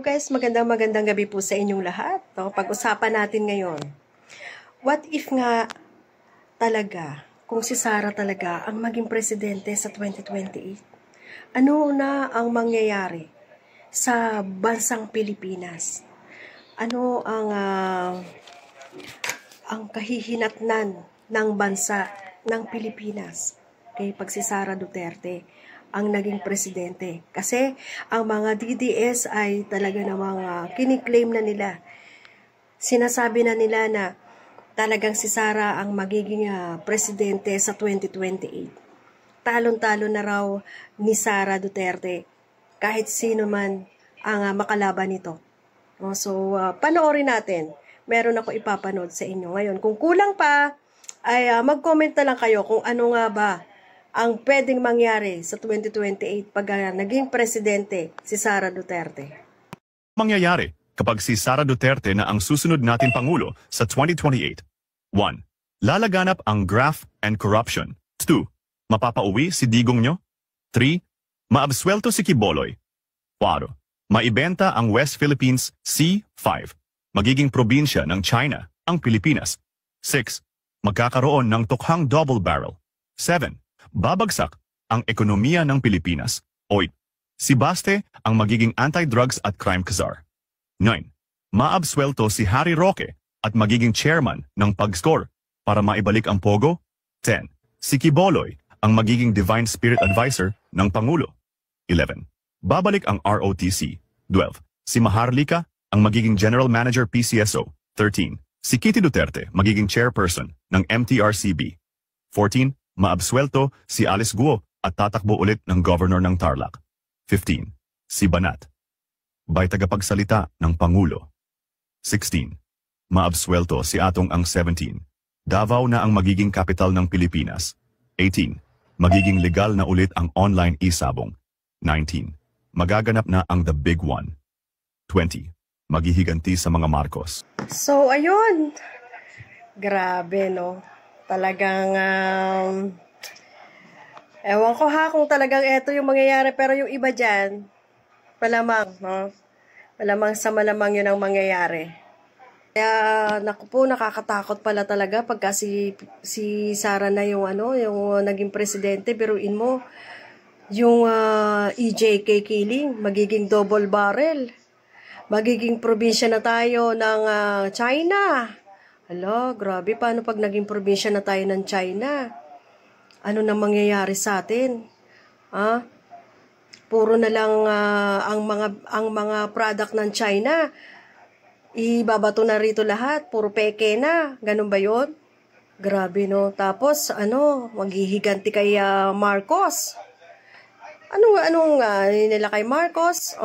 Hello guys, magandang gabi po sa inyong lahat. Pag-usapan natin ngayon, what if nga talaga, kung si Sara talaga ang maging presidente sa 2028? Ano na ang mangyayari sa bansang Pilipinas? Ano ang kahihinatnan ng bansa ng Pilipinas kay pag si Sara Duterte ang naging presidente? Kasi ang mga DDS ay talaga namang kiniklaim na nila. Sinasabi na nila na talagang si Sara ang magiging presidente sa 2028. Talon-talo na raw ni Sara Duterte kahit sino man ang makalaban nito. So, panoorin natin. Meron ako ipapanood sa inyo ngayon. Kung kulang pa, ay mag-comment na lang kayo kung ano nga ba ang pwedeng mangyari sa 2028 pag naging presidente si Sara Duterte. Mangyayari kapag si Sara Duterte na ang susunod natin Pangulo sa 2028. 1. Lalaganap ang graft and corruption. 2. Mapapauwi si Digong nyo. 3. Maabswelto si Quiboloy. 4. Maibenta ang West Philippines Sea. 5. Magiging probinsya ng China ang Pilipinas. 6. Magkakaroon ng tukhang double barrel. 7. Babagsak ang ekonomiya ng Pilipinas. 8. Si Baste ang magiging anti-drugs at crime czar. 9. Maabswelto si Harry Roque at magiging chairman ng PAGSCOR para maibalik ang Pogo. 10. Si Quiboloy ang magiging divine spirit advisor ng Pangulo. 11. Babalik ang ROTC. 12. Si Maharlika ang magiging general manager PCSO. 13. Si Kitty Duterte magiging chairperson ng MTRCB. 14. Maabswelto si Alice Guo at tatakbo ulit ng governor ng Tarlac. 15. Si Banat by tagapagsalita ng Pangulo. 16. Maabswelto si Atong ang 17. Davao na ang magiging kapital ng Pilipinas. 18. Magiging legal na ulit ang online e-sabong. 19. Magaganap na ang The Big One. 20. Maghihiganti sa mga Marcos. So, ayun. Grabe, no? Talagang, ewan ko ha kung talagang eto yung mangyayari, pero yung iba dyan, malamang, no? Malamang sa malamang yun ang mangyayari. Kaya, naku po, nakakatakot pala talaga pagka si Sara na yung yung naging presidente, biruin mo, yung EJK killing, magiging double barrel. Magiging probinsya na tayo ng China. Hala, grabe, paano pag naging probinsya na tayo ng China? Ano na mangyayari sa atin? Puro na lang ang mga product ng China, ibabato na rito lahat, puro peke na. Ganun ba 'yon? Grabe, no? Tapos maghihiganti kay Marcos. Anong nila kay Marcos?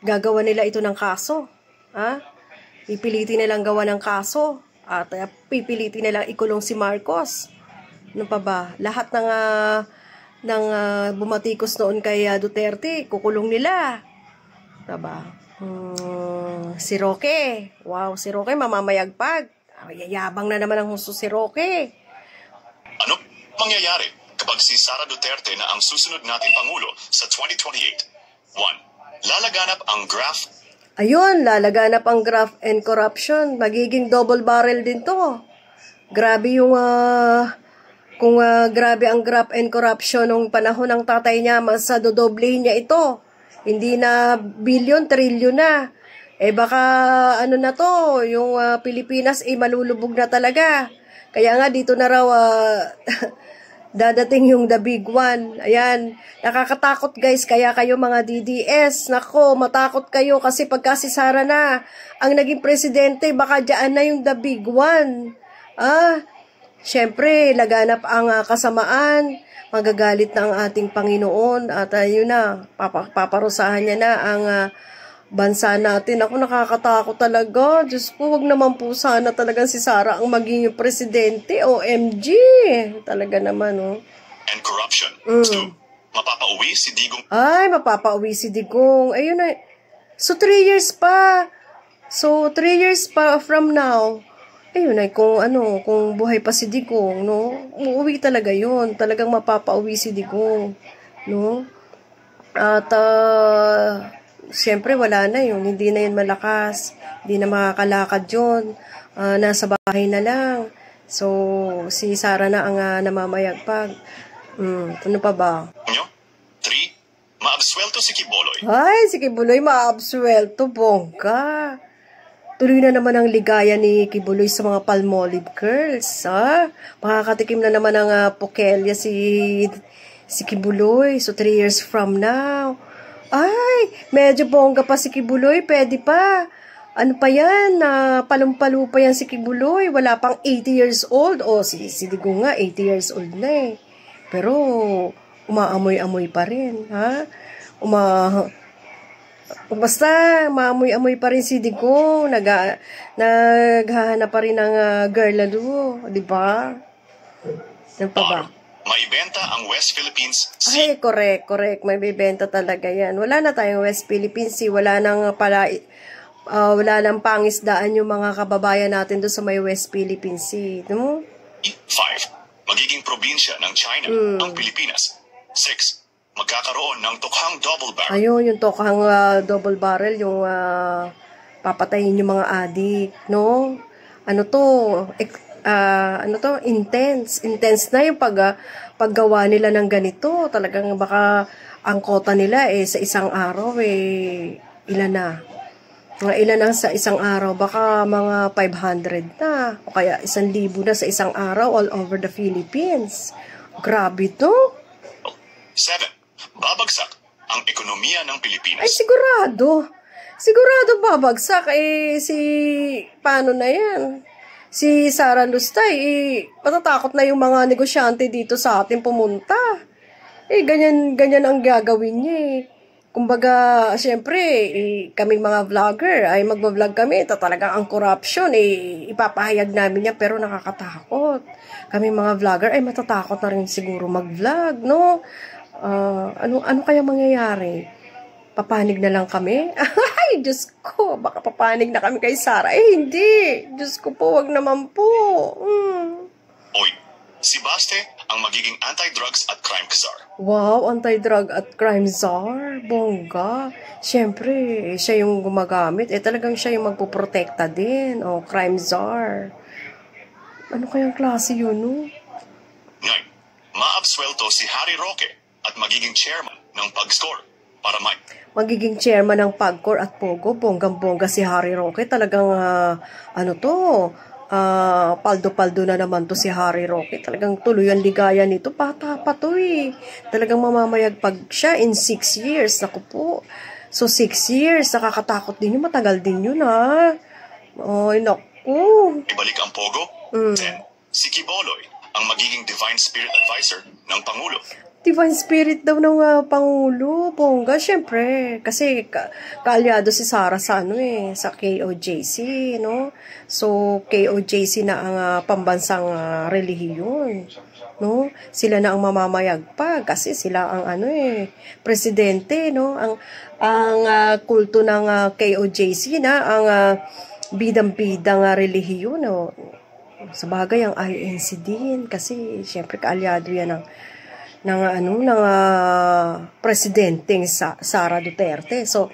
Gagawa nila ito ng kaso. Pipilitin nilang gawa ng kaso at pipilitin nilang ikulong si Marcos. Ano pa ba? Lahat ng bumatikos noon kay Duterte, kukulong nila. Diba? Si Roque. Wow, si Roque mamamayagpag. Yayabang na naman ang husto si Roque. Ano mangyayari kapag si Sara Duterte na ang susunod nating Pangulo sa 2028? 1. Lalaganap ang graft. Ayun, lalaganap ang graft and corruption. Magiging double barrel din to. Grabe yung, kung grabe ang graft and corruption nung panahon ng tatay niya, mas dodoblehin niya ito. Hindi na billion, trillion na. Baka na to, yung Pilipinas malulubog na talaga. Kaya nga dito na raw dadating yung The Big One. Ayan, nakakatakot guys, kaya kayo mga DDS, nako, matakot kayo kasi pagka si Sara na ang naging presidente, baka dyan na yung The Big One. Syempre, laganap ang kasamaan, magagalit na ang ating Panginoon, at yun na, paparusahan niya na ang bansa natin. Ako, nakakatakot talaga. Diyos ko, wag naman po sana talagang si Sara ang maging presidente. OMG! Talaga naman, And corruption. 2. Mapapauwi si Digong. Ay, mapapauwi si Digong. Ayun na. So, 3 years pa. So, 3 years pa from now. Ayun ay, kung buhay pa si Digong, no? Uuwi talaga yun. Talagang mapapauwi si Digong, no? At, siyempre wala na yun. Hindi na yun malakas. Hindi na makakalakad yun. Nasa bahay na lang. So, si Sara na ang namamayagpag. Ano pa ba? 3. Maabswelto si Kibuloy. Ay, si Kibuloy maabswelto, bongga. Tuloy na naman ang ligaya ni Kibuloy sa mga Palmolive girls. Makakatikim na naman ang pokelya si Kibuloy. So, 3 years from now. Ay, medyo bongga pa si Kibuloy. Pwede pa. Ano pa yan? Palumpalo pa yan si Kibuloy. Wala pang 80 years old. O, si Digong nga, 80 years old na eh. Pero, umaamoy-amoy pa rin. Basta, maamoy-amoy pa rin si Digong. Naghahanap pa rin ng girl lalo. Diba? Ano pa ba? Maibenta ang West Philippines Ay, Sea. correct. May bibenta talaga yan. Wala na tayong West Philippines Sea. Wala nang pangisdaan yung mga kababayan natin doon sa may West Philippines Sea. No? 5. Magiging probinsya ng China ang Pilipinas. 6. Magkakaroon ng tukhang double barrel. Ayun, yung tokhang double barrel, yung papatayin yung mga adik, no? Intense na yung paggawa nila ng ganito. Talagang baka ang kota nila sa isang araw ilan na sa isang araw, baka mga 500 na o kaya 1,000 na sa isang araw all over the Philippines. Grabe to. 7. Babagsak ang ekonomiya ng Pilipinas. Ay, sigurado babagsak. Paano na yan? Si Sara Lustay, matatakot na yung mga negosyante dito sa atin pumunta. Ganyan ang gagawin niya Kumbaga, syempre, kaming mga vlogger, ay magbablog kami, talagang ang corruption, ipapahayag namin yan, pero nakakatakot. Kaming mga vlogger, ay matatakot na rin siguro mag-vlog, no? Ano kaya mangyayari? Papanig na lang kami? Ay, Diyos ko, baka papanig na kami kay Sara. Hindi. Diyos ko po, wag naman po. Oy, si Baste ang magiging anti-drugs at crime czar. Wow, anti-drug at crime czar. Bongga. Siyempre, siya yung gumagamit. Talagang siya yung magpuprotekta din. Crime czar. Ano kayang klase yun, no? 9. Maabswelto si Harry Roque at magiging chairman ng PAG-SCORE para magiging chairman ng PAGCOR at POGO. Bonggang-bongga si Harry Roque. Talagang, paldo-paldo na naman to si Harry Roque. Talagang tuloy ang ligaya nito. Bata pa to Talagang mamamayagpag siya in 6 years. Naku po. So, 6 years. Nakakatakot din yun. Matagal din yun, ha? Ay, naku. Ibalik ang POGO. 10. Si Kibuloy ang magiging Divine Spirit Advisor ng Pangulo. Divine Spirit daw ng Pangulo, bongga, syempre. Kasi kaalyado si Sara sa sa KOJC, no? So, KOJC na ang pambansang relihiyon, no? Sila na ang mamamayagpag kasi sila ang presidente, no? Ang kulto ng KOJC na ang bidang-bidang relihiyon, no? Sa bagay ang INC din kasi syempre kaalyado yan ng presidenteng Sara Duterte. So,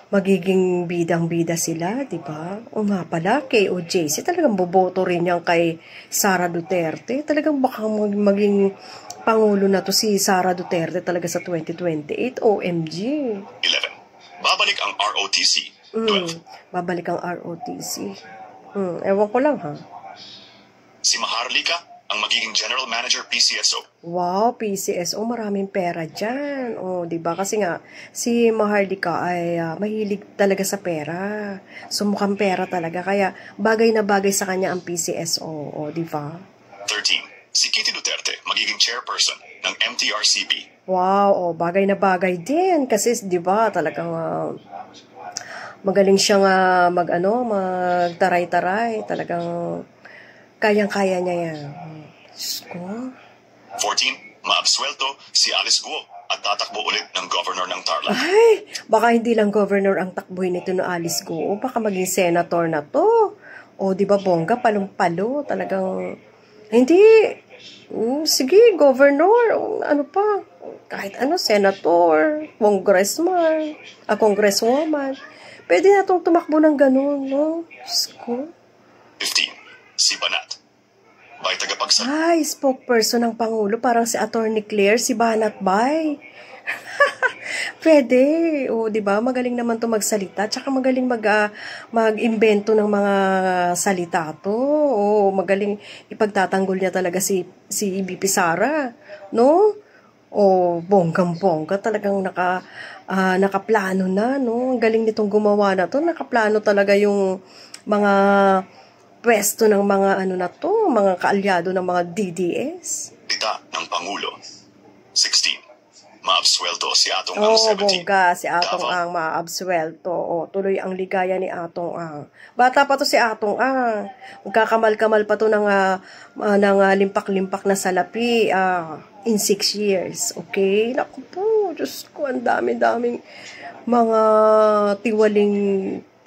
magiging bidang-bida sila, di ba? Nga pala, KOJC, talagang boboto rin yan kay Sara Duterte. Talagang baka maging pangulo na to si Sara Duterte talaga sa 2028. OMG. 11. Babalik ang ROTC. 12. Babalik ang ROTC. Ewan ko lang, ha? Si Maharlika ang magiging General Manager PCSO. Wow, PCSO, maraming pera dyan. Di ba? Kasi nga, si Maharlika ay mahilig talaga sa pera. So, mukhang pera talaga. Kaya, bagay na bagay sa kanya ang PCSO. Di ba? 13. Si Kitty Duterte, magiging chairperson ng MTRCP. Wow, bagay na bagay din. Kasi, di ba, talagang magaling siyang magtaray-taray. Talagang kayang-kaya niya yan. Diyos ko. 14. Maabswelto si Alice Guo at tatakbo ulit ng governor ng Tarlac. Ay, baka hindi lang governor ang takbuhin nito na Alice Guo. Baka maging senator na to. Di ba bongga, palong-palo. Talagang, hindi, Sige, governor, ano pa, kahit ano, senator, congresswoman. Pwede na itong tumakbo ng ganun, no? Diyos ko. 15. Si Banat. Bay tagapagsalita. Ay, spokesperson ng Pangulo, parang si Attorney Claire, si Banat Bay. Pwede. O, di ba? Magaling naman 'to magsalita. Tsaka magaling mag-imbento ng mga salita to. O, magaling ipagtatanggol niya talaga si BP Sara. No? O, bonggang-bongga. Talagang nakaplano na, no? Ang galing nitong gumawa na to. Nakaplano talaga yung mga pwesto ng mga ano na to, mga kaalyado ng mga DDS. Dita ng Pangulo. 16. Maabsweldo si Atong Ang 17. Bongga, si Atong Davao. Ang maabswelto. Tuloy ang ligaya ni Atong Ang. Bata pa to si Atong Ang. Magkakamal-kamal pa to ng limpak-limpak na salapi in 6 years. Okay? Naku po, Diyos ko, ang dami-daming mga tiwaling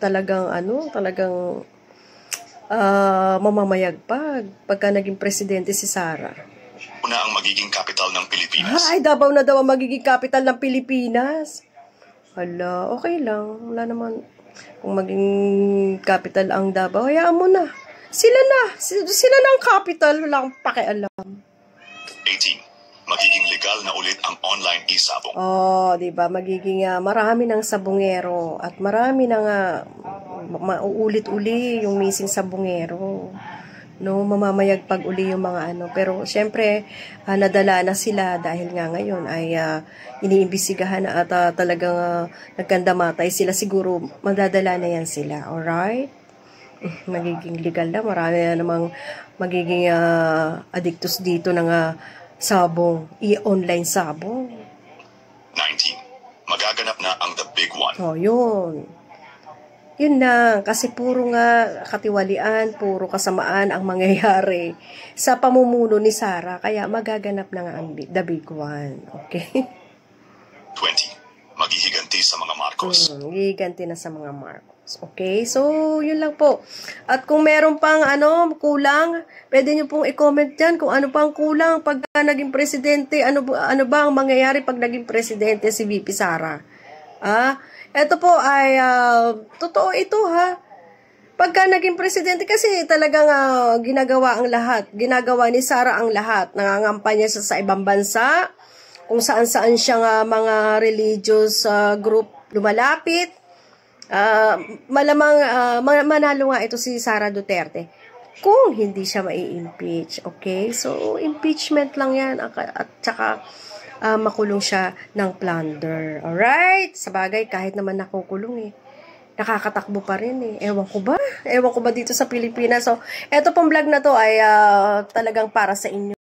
talagang mamamayagpag pagka naging presidente si Sara. Una ang magiging capital ng Pilipinas. Ay, Davao na daw ang magiging capital ng Pilipinas. Hala, okay lang. Wala naman. Kung maging capital ang Davao, hayaan mo na. Sila na ang capital. Wala akong pakialam. 18. Magiging legal na ulit ang online e-sabong. Diba? Magiging marami ng sabungero at marami ng mauulit-uli yung missing sabungero. No, mamamayagpag uli yung mga ano. Pero, syempre, nadala na sila dahil nga ngayon ay iniimbisigahan na at talagang nagkandamatay sila. Siguro, madadala na yan sila. Alright? Magiging legal na. Marami na namang magiging addictus dito ng sabong. I-online sabong. 19. Magaganap na ang The Big One. Yun. Yun na, kasi puro nga katiwalian, puro kasamaan ang mangyayari sa pamumuno ni Sara, kaya magaganap na nga ang The Big One. Okay? 20. Maghihiganti sa mga Marcos. Hihiganti na sa mga Marcos. Okay? So, yun lang po. At kung meron pang kulang, pwede nyo pong i-comment dyan kung ano pang kulang pag naging presidente, ano ba ang mangyayari pag naging presidente si VP Sara. Ito po ay, totoo ito ha. Pagka naging presidente kasi talagang ginagawa ang lahat. Ginagawa ni Sara ang lahat. Nangangampanya siya sa ibang bansa. Kung saan-saan siyang mga religious group lumalapit. Malamang manalo nga ito si Sara Duterte. Kung hindi siya mai-impeach. Okay? So, impeachment lang yan. At saka, makulong siya ng plunder. Alright? Sabagay, kahit naman nakukulong nakakatakbo pa rin Ewan ko ba? Ewan ko ba dito sa Pilipinas? So, eto pong vlog na to ay talagang para sa inyo.